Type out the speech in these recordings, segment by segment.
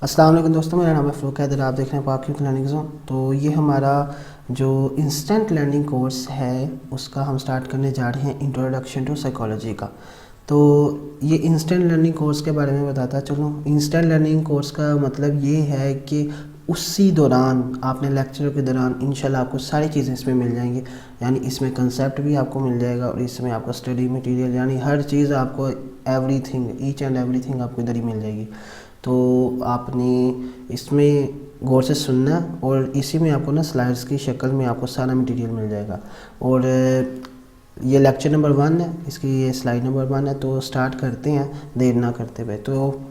अस्सलाम वालेकुम दोस्तों, मेरा नाम है फ़रूक हैदर। आप देख रहे हैं पाक लर्निंग जोन। तो ये हमारा जो इंस्टेंट लर्निंग कोर्स है उसका हम स्टार्ट करने जा रहे हैं, इंट्रोडक्शन टू साइकोलॉजी का। तो ये इंस्टेंट लर्निंग कोर्स के बारे में बताता चलूँ। इंस्टेंट लर्निंग कोर्स का मतलब ये है कि उसी दौरान आपने लेक्चर के दौरान इंशाल्लाह आपको सारी चीज़ें इसमें मिल जाएंगी। यानी इसमें कंसेप्ट भी आपको मिल जाएगा और इसमें आपका स्टडी मटेरियल यानी हर चीज़ आपको एवरीथिंग ईच एंड एवरीथिंग आपको इधर ही मिल जाएगी। तो आपने इसमें गौर से सुनना और इसी में आपको ना स्लाइड्स की शक्ल में आपको सारा मटेरियल मिल जाएगा। और ये लेक्चर नंबर 1 है, इसकी ये स्लाइड नंबर 1 है। तो स्टार्ट करते हैं देर ना करते हुए। तो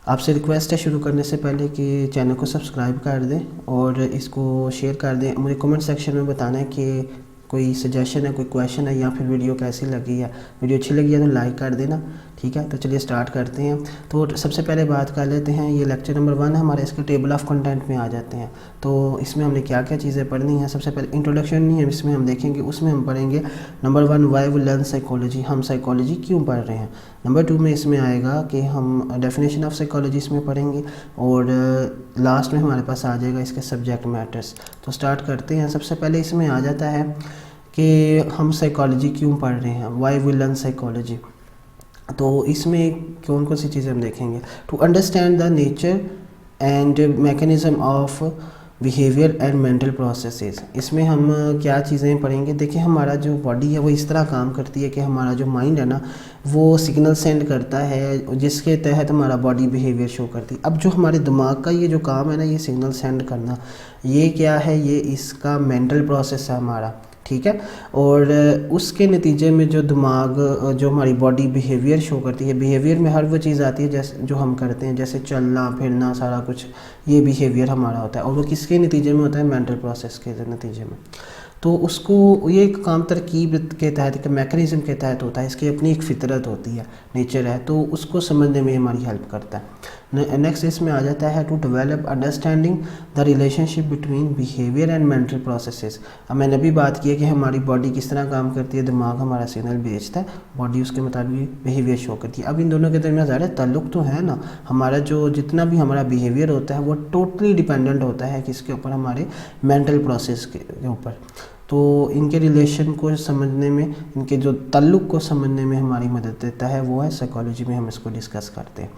आपसे रिक्वेस्ट है शुरू करने से पहले कि चैनल को सब्सक्राइब कर दें और इसको शेयर कर दें। मुझे कमेंट सेक्शन में बताना है कि कोई सजेशन है, कोई क्वेश्चन है या फिर वीडियो कैसी लगी है। वीडियो अच्छी लगी है तो लाइक कर देना, ठीक है। तो चलिए स्टार्ट करते हैं। तो सबसे पहले बात कर लेते हैं, ये लेक्चर नंबर 1 है हमारे, इसके टेबल ऑफ कंटेंट में आ जाते हैं। तो इसमें हमने क्या क्या चीज़ें पढ़नी है। सबसे पहले इंट्रोडक्शन नहीं है, इसमें हम देखेंगे, उसमें हम पढ़ेंगे number 1 why we learn psychology, हम साइकोलॉजी क्यों पढ़ रहे हैं। नंबर 2 में इसमें आएगा कि हम डेफिनेशन ऑफ साइकोलॉजी इसमें पढ़ेंगे और लास्ट में हमारे पास आ जाएगा इसके सब्जेक्ट मैटर्स। तो स्टार्ट करते हैं। सबसे पहले इसमें आ जाता है कि हम साइकोलॉजी क्यों पढ़ रहे हैं, वाई वी लर्न साइकोलॉजी। तो इसमें कौन कौन सी चीज़ें हम देखेंगे। To understand the nature and mechanism of behaviour and mental processes. इसमें हम क्या चीज़ें पढ़ेंगे। देखिए, हमारा जो बॉडी है वो इस तरह काम करती है कि हमारा जो माइंड है ना वो सिग्नल सेंड करता है जिसके तहत हमारा बॉडी बिहेवियर शो करती है। अब जो हमारे दिमाग का ये जो काम है ना, ये सिग्नल सेंड करना, ये क्या है, ये इसका मेंटल प्रोसेस है हमारा, ठीक है। और उसके नतीजे में जो दिमाग जो हमारी बॉडी बिहेवियर शो करती है, बिहेवियर में हर वो चीज़ आती है जैसे जो हम करते हैं, जैसे चलना फिरना, सारा कुछ ये बिहेवियर हमारा होता है। और वो किसके नतीजे में होता है, मेंटल प्रोसेस के नतीजे में। तो उसको ये एक काम तरकीब के तहत, एक मैकेनिज़्म के तहत होता है, इसकी अपनी एक फ़ितरत होती है, नेचर है। तो उसको समझने में हमारी हेल्प करता है। नेक्स्ट इसमें आ जाता है to develop understanding the relationship between behaviour and mental processes. अब मैंने अभी बात की है कि हमारी बॉडी किस तरह काम करती है, दिमाग हमारा सिग्नल भेजता है, बॉडी उसके मुताबिक बिहेवियर शो करती है। अब इन दोनों के दरमियान ज़्यादा ताल्लुक तो है ना, हमारा जो जितना भी हमारा बिहेवियर होता है वो टोटली डिपेंडेंट होता है किसके ऊपर, हमारे मेंटल प्रोसेस के ऊपर। तो इनके रिलेशन को समझने में, इनके जो ताल्लुक़ को समझने में हमारी मदद देता है, वो है साइकोलॉजी में हम इसको डिस्कस करते हैं।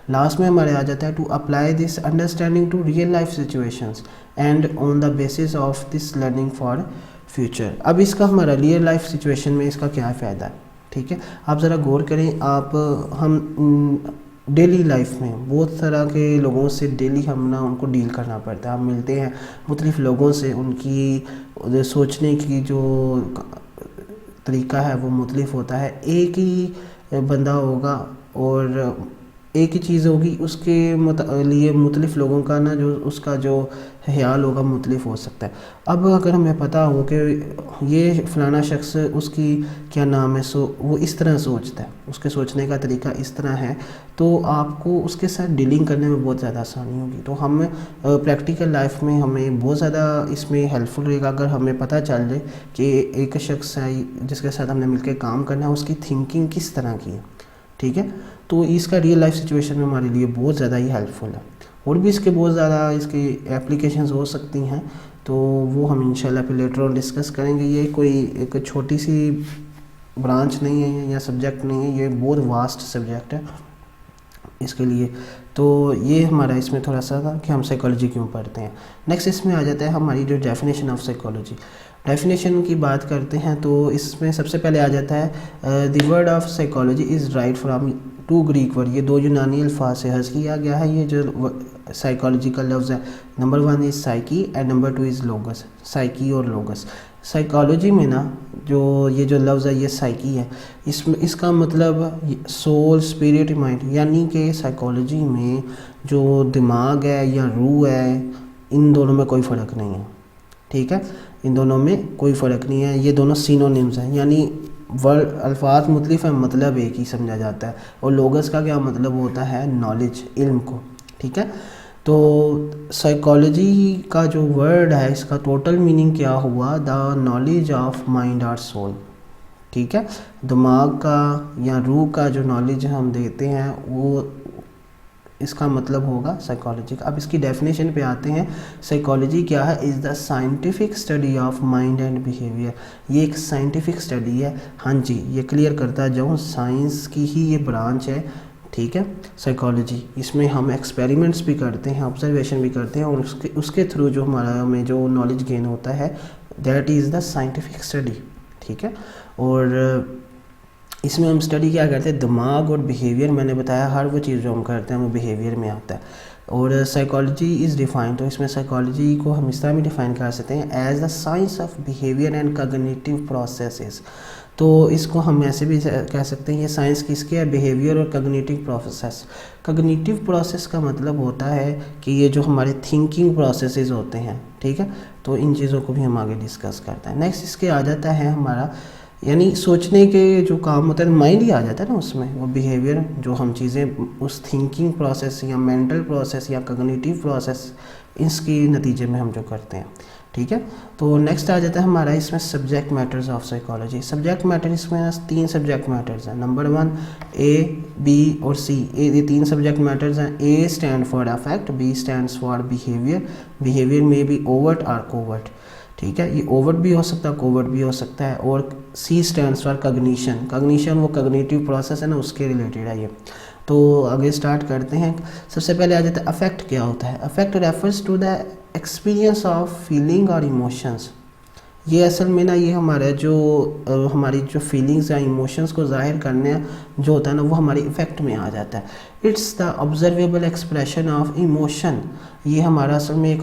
लास्ट में हमारे आ जाता है to apply this understanding to real life situations and on the basis of this learning for future. अब इसका हमारा रियल लाइफ सिचुएशन में इसका क्या फ़ायदा है, ठीक है। आप ज़रा गौर करें। आप हम डेली लाइफ में बहुत तरह के लोगों से डेली हम ना उनको डील करना पड़ता है। हम मिलते हैं मुख्तलिफ़ लोगों से, उनकी सोचने की जो तरीका है वो मुख्तलिफ़ होता है। एक ही बंदा होगा और एक ही चीज़ होगी, उसके लिए मुख्तलिफ़ लोगों का ना जो उसका जो ख्याल होगा मुख्तलिफ़ हो सकता है। अब अगर हमें पता हो कि ये फ़लाना शख्स, उसकी क्या नाम है, वो इस तरह सोचता है, उसके सोचने का तरीका इस तरह है, तो आपको उसके साथ डीलिंग करने में बहुत ज़्यादा आसानी होगी। तो हम प्रैक्टिकल लाइफ में हमें बहुत ज़्यादा इसमें हेल्पफुल रहेगा अगर हमें पता चल जाए कि एक शख्स है जिसके साथ हमने मिलकर काम करना है, उसकी थिंकिंग किस तरह की है, ठीक है। तो इसका रियल लाइफ सिचुएशन में हमारे लिए बहुत ज़्यादा ही हेल्पफुल है। और भी इसके बहुत ज़्यादा इसकी एप्लीकेशंस हो सकती हैं, तो वो हम इंशाल्लाह फिर लेटर ऑन डिस्कस करेंगे। ये कोई एक छोटी सी ब्रांच नहीं है या सब्जेक्ट नहीं है, ये बहुत वास्ट सब्जेक्ट है इसके लिए। तो ये हमारा इसमें थोड़ा सा था कि हम साइकोलॉजी क्यों पढ़ते हैं। नेक्स्ट इसमें आ जाता है हमारी जो डेफिनेशन ऑफ साइकोलॉजी। डेफिनेशन की बात करते हैं तो इसमें सबसे पहले आ जाता है the word of psychology is right from to Greek word. ये दो यूनानी अल्फाज से हज़ किया गया है। ये जो साइकोलॉजी का लफ्ज़ है, number 1 is psyche and number 2 is लोगस। Psyche और लोगस, साइकोलॉजी में ना जो ये जो लफ्ज़ है ये साइकी है, इसमें इसका मतलब सोल, स्पिरिट, माइंड। यानी कि साइकोलॉजी में जो दिमाग है या रूह है, इन दोनों में कोई फ़र्क नहीं है, ठीक है। इन दोनों में कोई फ़र्क नहीं है, ये दोनों सिनोनिम्स हैं। यानी वर्ड अल्फाज मुख्तलिफ है, मतलब एक ही समझा जाता है। और लोगस का क्या मतलब होता है, नॉलेज, इल्म को, ठीक है। तो साइकोलॉजी का जो वर्ड है इसका टोटल मीनिंग क्या हुआ, द नॉलेज ऑफ माइंड और सोल, ठीक है। दिमाग का या रूह का जो नॉलेज हम देते हैं वो इसका मतलब होगा साइकोलॉजी का। अब इसकी डेफिनेशन पे आते हैं। साइकोलॉजी क्या है? Is the scientific study of mind and behaviour. ये एक साइंटिफिक स्टडी है। हाँ जी, ये क्लियर करता जाऊँ, साइंस की ही ये ब्रांच है, ठीक है, साइकोलॉजी। इसमें हम एक्सपेरिमेंट्स भी करते हैं, ऑब्जर्वेशन भी करते हैं, और उसके थ्रू जो हमारा हमें जो नॉलेज गेन होता है, that is the scientific study, ठीक है। और इसमें हम स्टडी क्या करते हैं? दिमाग और बिहेवियर। मैंने बताया हर वो चीज़ जो हम करते हैं वो बिहेवियर में आता है। और साइकोलॉजी इज़ डिफाइंड, तो इसमें साइकोलॉजी को हम इस तरह भी डिफाइन कर सकते हैं as the science of behaviour and cognitive processes. तो इसको हम ऐसे भी कह सकते हैं, ये साइंस किसकी है? बिहेवियर और कॉग्निटिव प्रोसेस। कॉग्निटिव प्रोसेस का मतलब होता है कि ये जो हमारे थिंकिंग प्रोसेसेस होते हैं, ठीक है, तो इन चीज़ों को भी हम आगे डिस्कस करते हैं। नेक्स्ट इसके आ जाता है हमारा, यानी सोचने के जो काम होता है, माइंड ही आ जाता है ना उसमें, वो बिहेवियर जो हम चीज़ें उस थिंकिंग प्रोसेस या मेंटल प्रोसेस या कॉग्निटिव प्रोसेस, इसके नतीजे में हम जो करते हैं, ठीक है। तो नेक्स्ट आ जाता है हमारा इसमें subject matters of psychology. Subject matter, इसमें 3 सब्जेक्ट मैटर्स हैं। नंबर 1 ए, बी और सी, ये 3 सब्जेक्ट मैटर्स हैं। A stand for affect, B stands for behaviour, behaviour में भी ओवर्ट और कोवर्ट, ठीक है, ये ओवर्ट भी हो सकता है, कोवर्ट भी हो सकता है। और C stands for cognition, cognition वो कॉग्निटिव प्रोसेस है ना, उसके रिलेटेड है ये। तो आगे स्टार्ट करते हैं। सबसे पहले आ जाता है अफेक्ट। क्या होता है? Affect refers to the experience of feeling और इमोशंस। ये असल में ना, ये हमारा जो हमारी जो फीलिंग्स या इमोशंस को जाहिर करने जो होता है ना, वो हमारी इफ़ेक्ट में आ जाता है। It's the observable expression of emotion. ये हमारा असल में एक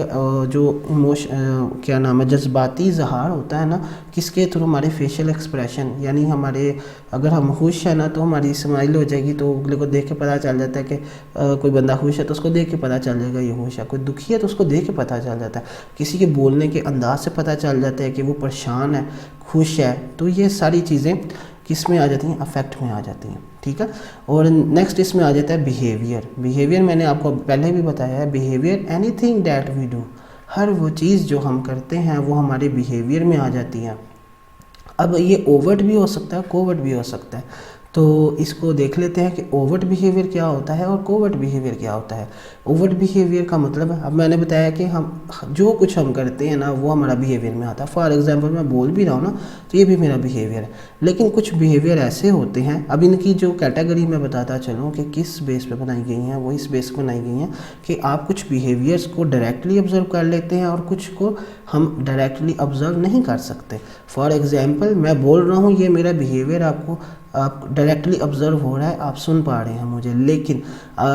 जो इमोशन क्या नाम है, जज्बाती इजहार होता है ना, किसके थ्रू? हमारे फेशियल एक्सप्रेशन, यानी हमारे अगर हम खुश हैं ना तो हमारी स्माइल हो जाएगी, तो अगले को देख के पता चल जाता है कि कोई बंदा खुश है तो उसको देख के पता चल जाएगा ये खुश है। कोई दुखी है तो उसको देख के पता चल जाता है। किसी के बोलने के अंदाज से पता चल जाता है कि वो परेशान है, खुश है। तो ये सारी चीज़ें किस में आ जाती हैं? अफेक्ट में आ जाती हैं, ठीक है। और नेक्स्ट इसमें आ जाता है बिहेवियर। बिहेवियर मैंने आपको पहले भी बताया है, behaviour anything that we do, हर वो चीज़ जो हम करते हैं वो हमारे बिहेवियर में आ जाती है। अब ये ओवर्ट भी हो सकता है, कोवर्ट भी हो सकता है। तो इसको देख लेते हैं कि ओवर्ट बिहेवियर क्या होता है और कोवर्ट बिहेवियर क्या होता है। ओवर्ट बिहेवियर का मतलब, अब मैंने बताया कि हम जो कुछ हम करते हैं ना वो हमारा बिहेवियर में आता है। फॉर एग्जांपल मैं बोल भी रहा हूँ ना, तो ये भी मेरा बिहेवियर है। लेकिन कुछ बिहेवियर ऐसे होते हैं, अब इनकी जो कैटेगरी मैं बताता चलूँ कि किस बेस पे बनाई गई हैं, वो इस बेस पे बनाई गई हैं कि आप कुछ बिहेवियर्स को डायरेक्टली ऑब्जर्व कर लेते हैं और कुछ को हम डायरेक्टली ऑब्जर्व नहीं कर सकते। फॉर एग्जांपल मैं बोल रहा हूँ, ये मेरा बिहेवियर आपको आप डायरेक्टली ऑब्जर्व हो रहा है, आप सुन पा रहे हैं मुझे, लेकिन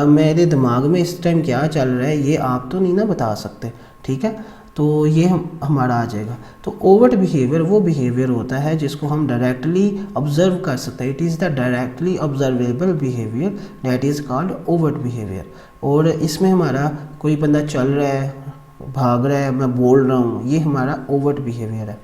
मेरे दिमाग में इस टाइम क्या चल रहा है ये आप तो नहीं ना बता सकते, ठीक है। तो ये हमारा आ जाएगा। तो ओवर्ट बिहेवियर वो बिहेवियर होता है जिसको हम डायरेक्टली ऑब्जर्व कर सकते हैं। It is the directly observable behaviour that is called overt behaviour. और इसमें हमारा कोई बंदा चल रहा है, भाग रहा है, मैं बोल रहा हूँ, ये हमारा ओवर्ट बिहेवियर है।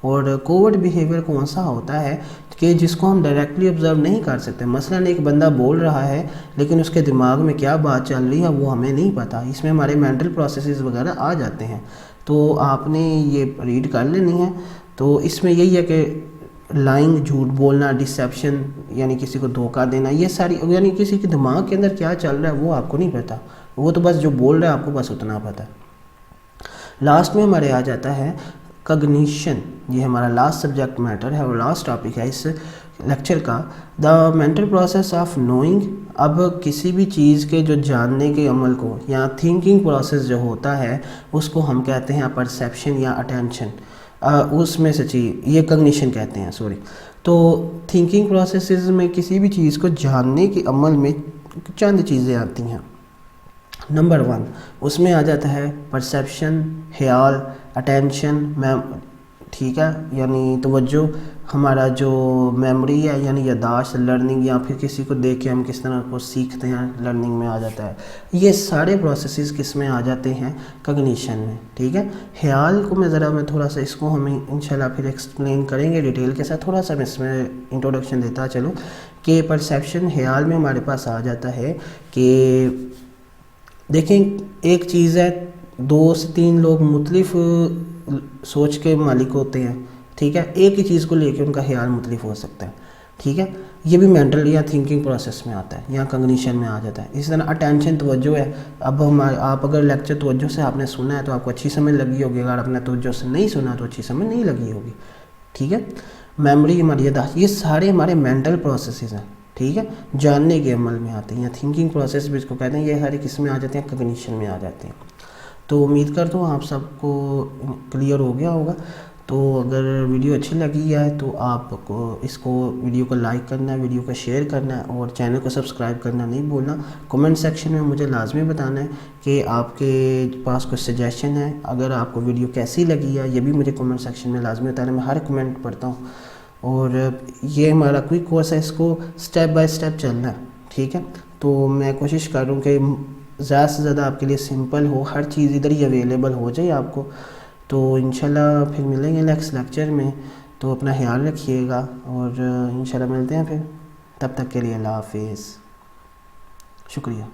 और कोवर्ट बिहेवियर कौन सा होता है कि जिसको हम डायरेक्टली ऑब्जर्व नहीं कर सकते। मसलन एक बंदा बोल रहा है लेकिन उसके दिमाग में क्या बात चल रही है वो हमें नहीं पता, इसमें हमारे मेंटल प्रोसेसेस वगैरह आ जाते हैं। तो आपने ये रीड कर लेनी है। तो इसमें यही है कि लाइंग, झूठ बोलना, डिसेप्शन यानी किसी को धोखा देना, ये सारी यानी किसी के दिमाग के अंदर क्या चल रहा है वो आपको नहीं पता, वो तो बस जो बोल रहा है आपको बस उतना पता है। लास्ट में हमारे आ जाता है कॉग्निशन। ये हमारा लास्ट सब्जेक्ट मैटर है और लास्ट टॉपिक है इस लेक्चर का, the mental process of knowing. अब किसी भी चीज़ के जो जानने के अमल को या थिंकिंग प्रोसेस जो होता है उसको हम कहते हैं परसेप्शन या अटेंशन, उसमें से चीज़ ये कॉग्निशन कहते हैं, सॉरी। तो थिंकिंग प्रोसेसेस में किसी भी चीज़ को जानने के अमल में चंद चीज़ें आती हैं। नंबर 1 उसमें आ जाता है परसेप्शन, ख्याल, अटेंशन, ठीक है, यानी तवज्जो, हमारा जो मेमोरी है यानी यादाश्त, लर्निंग, या फिर किसी को देख के हम किस तरह को सीखते हैं, लर्निंग में आ जाता है। ये सारे प्रोसेसेस किस में आ जाते हैं? कॉग्निशन में, ठीक है। ख्याल को मैं थोड़ा सा इसको हमें इंशाल्लाह फिर एक्सप्लेन करेंगे डिटेल के साथ, थोड़ा सा मैं इसमें इंट्रोडक्शन देता चलूँ कि परसेप्शन ख्याल में हमारे पास आ जाता है कि देखें एक चीज़ है, 2 से 3 लोग मुख्तलिफ सोच के मालिक होते हैं, ठीक है, एक ही चीज़ को लेके उनका ख्याल मुख्तलिफ हो सकता है। ठीक है। ये भी मेंटल या थिंकिंग प्रोसेस में आता है या कॉग्निशन में आ जाता है। इस तरह अटेंशन तवज्जो है। अब आप अगर लेक्चर तवज्जो से आपने सुना है तो आपको अच्छी समझ लगी होगी, अगर आपने तवज्जो से नहीं सुना तो अच्छी समझ नहीं लगी होगी। ठीक है। मेमोरी हमारी याददाश्त, ये सारे हमारे मेंटल प्रोसेसेस हैं। ठीक है, जानने के अमल में आते हैं या थिंकिंग प्रोसेस भी इसको कहते हैं। ये सारे किस में आ जाते हैं, कॉग्निशन में आ जाते हैं। तो उम्मीद करता हूँ आप सबको क्लियर हो गया होगा। तो अगर वीडियो अच्छी लगी है तो आपको इसको वीडियो को लाइक करना है, वीडियो को शेयर करना है और चैनल को सब्सक्राइब करना नहीं भूलना। कमेंट सेक्शन में मुझे लाजमी बताना है कि आपके पास कुछ सजेशन है। अगर आपको वीडियो कैसी लगी है ये भी मुझे कमेंट सेक्शन में लाजमी बताना, मैं हर कमेंट पढ़ता हूँ। और ये हमारा क्विक कोर्स है, इसको स्टेप बाय स्टेप चलना है। ठीक है, तो मैं कोशिश कर रहा हूँ कि ज़्यादा से ज़्यादा आपके लिए सिंपल हो, हर चीज़ इधर ही अवेलेबल हो जाए आपको। तो इंशाल्लाह फिर मिलेंगे नेक्स्ट लेक्चर में। तो अपना ख्याल रखिएगा और इंशाल्लाह मिलते हैं फिर। तब तक के लिए अल्लाह हाफिज़, शुक्रिया।